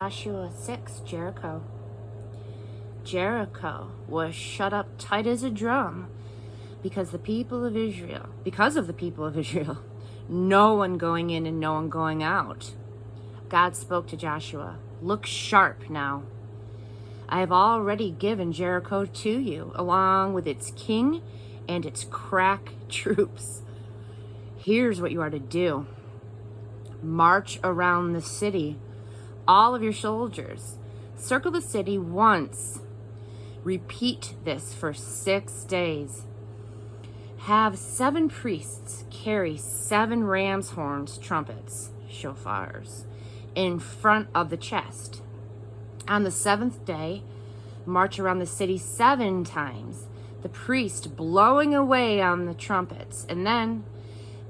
Joshua 6, Jericho. Jericho was shut up tight as a drum because of the people of Israel, no one going in and no one going out. God spoke to Joshua, "Look sharp now. I have already given Jericho to you, along with its king and its crack troops. Here's what you are to do. March around the city, all of your soldiers. Circle the city once. Repeat this for 6 days. Have 7 priests carry 7 ram's horns, trumpets, shofars, in front of the chest. On the 7th day, march around the city 7 times, the priest blowing away on the trumpets, and then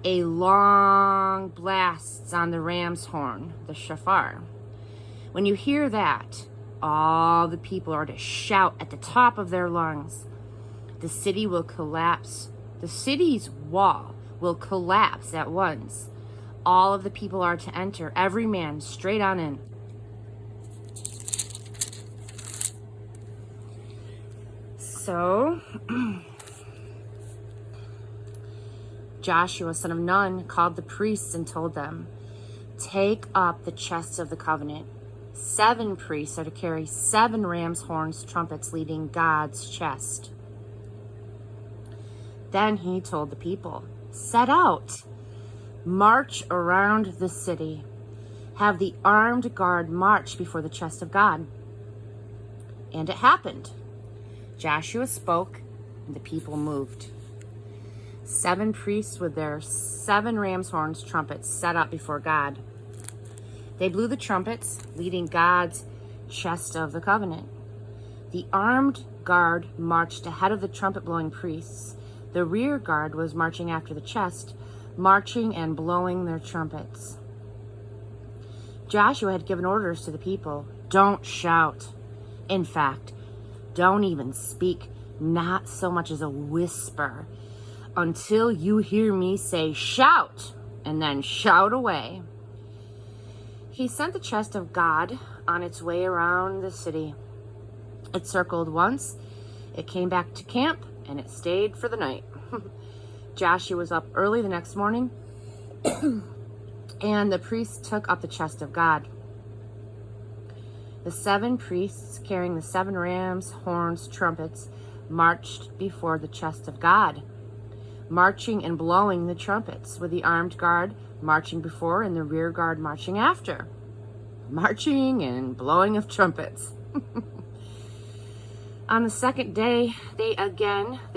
a long blast on the ram's horn, the shofar. When you hear that, all the people are to shout at the top of their lungs. The city will collapse. The city's wall will collapse at once. All of the people are to enter, every man straight on in." So Joshua, son of Nun, called the priests and told them, "Take up the chest of the covenant. 7 priests are to carry 7 ram's horns, trumpets, leading God's chest." Then he told the people, "Set out, march around the city. Have the armed guard march before the chest of God." And it happened. Joshua spoke, and the people moved. 7 priests with their 7 ram's horns, trumpets, set up before God. They blew the trumpets, leading God's chest of the covenant. The armed guard marched ahead of the trumpet-blowing priests. The rear guard was marching after the chest, marching and blowing their trumpets. Joshua had given orders to the people, "Don't shout. In fact, don't even speak, not so much as a whisper, until you hear me say, 'Shout,' and then shout away." He sent the chest of God on its way around the city. It circled once, it came back to camp, and it stayed for the night. Joshua was up early the next morning, and the priests took up the chest of God. The 7 priests carrying the 7 rams, horns, trumpets, marched before the chest of God, marching and blowing the trumpets, with the armed guard marching before and the rear guard marching after. Marching and blowing of trumpets. On the 2nd day, they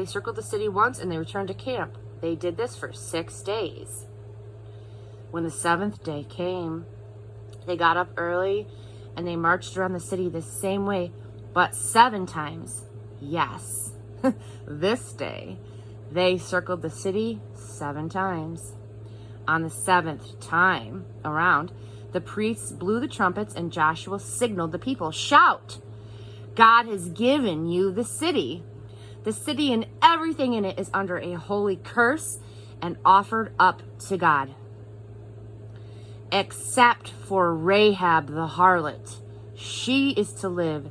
circled the city once and they returned to camp. They did this for 6 days. When the 7th day came, they got up early and they marched around the city the same way, but 7 times. Yes, this day, they circled the city 7 times. On the 7th time around, the priests blew the trumpets and Joshua signaled the people, "Shout! God has given you the city. The city and everything in it is under a holy curse and offered up to God. Except for Rahab the harlot. She is to live,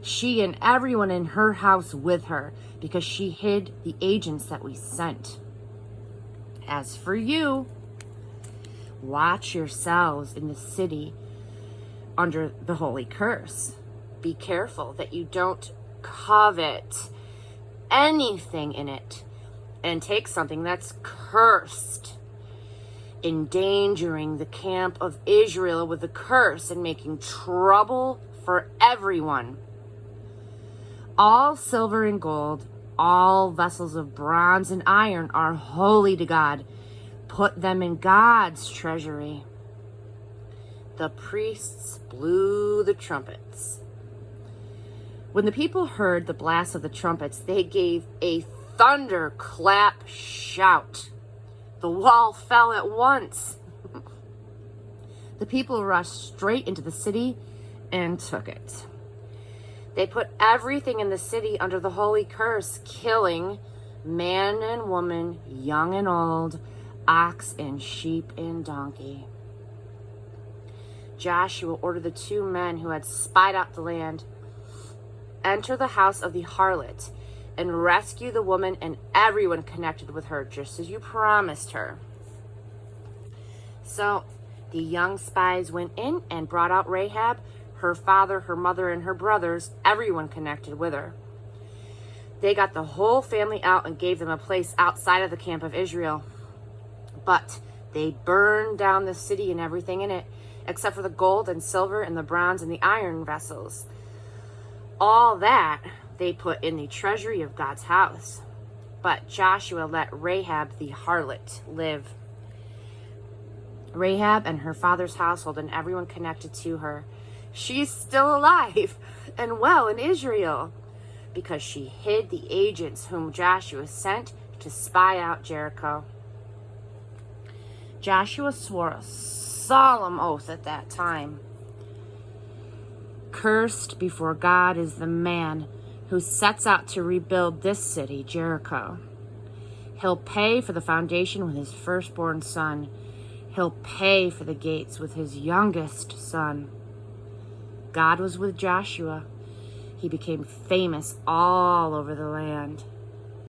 she and everyone in her house with her, because she hid the agents that we sent. As for you, watch yourselves in the city under the holy curse. Be careful that you don't covet anything in it and take something that's cursed, endangering the camp of Israel with a curse and making trouble for everyone. All silver and gold, all vessels of bronze and iron are holy to God. Put them in God's treasury." The priests blew the trumpets. When the people heard the blast of the trumpets, they gave a thunderclap shout. The wall fell at once. The people rushed straight into the city and took it. They put everything in the city under the holy curse, killing man and woman, young and old, ox and sheep and donkey. Joshua ordered the 2 men who had spied out the land, enter the house of the harlot and rescue the woman and everyone connected with her, just as you promised her. So the young spies went in and brought out Rahab, her father, her mother, and her brothers, everyone connected with her. They got the whole family out and gave them a place outside of the camp of Israel. But they burned down the city and everything in it, except for the gold and silver and the bronze and the iron vessels. All that they put in the treasury of God's house. But Joshua let Rahab the harlot live. Rahab and her father's household and everyone connected to her. She's still alive and well in Israel because she hid the agents whom Joshua sent to spy out Jericho. Joshua swore a solemn oath at that time. Cursed before God is the man who sets out to rebuild this city, Jericho. He'll pay for the foundation with his firstborn son. He'll pay for the gates with his youngest son. God was with Joshua. He became famous all over the land.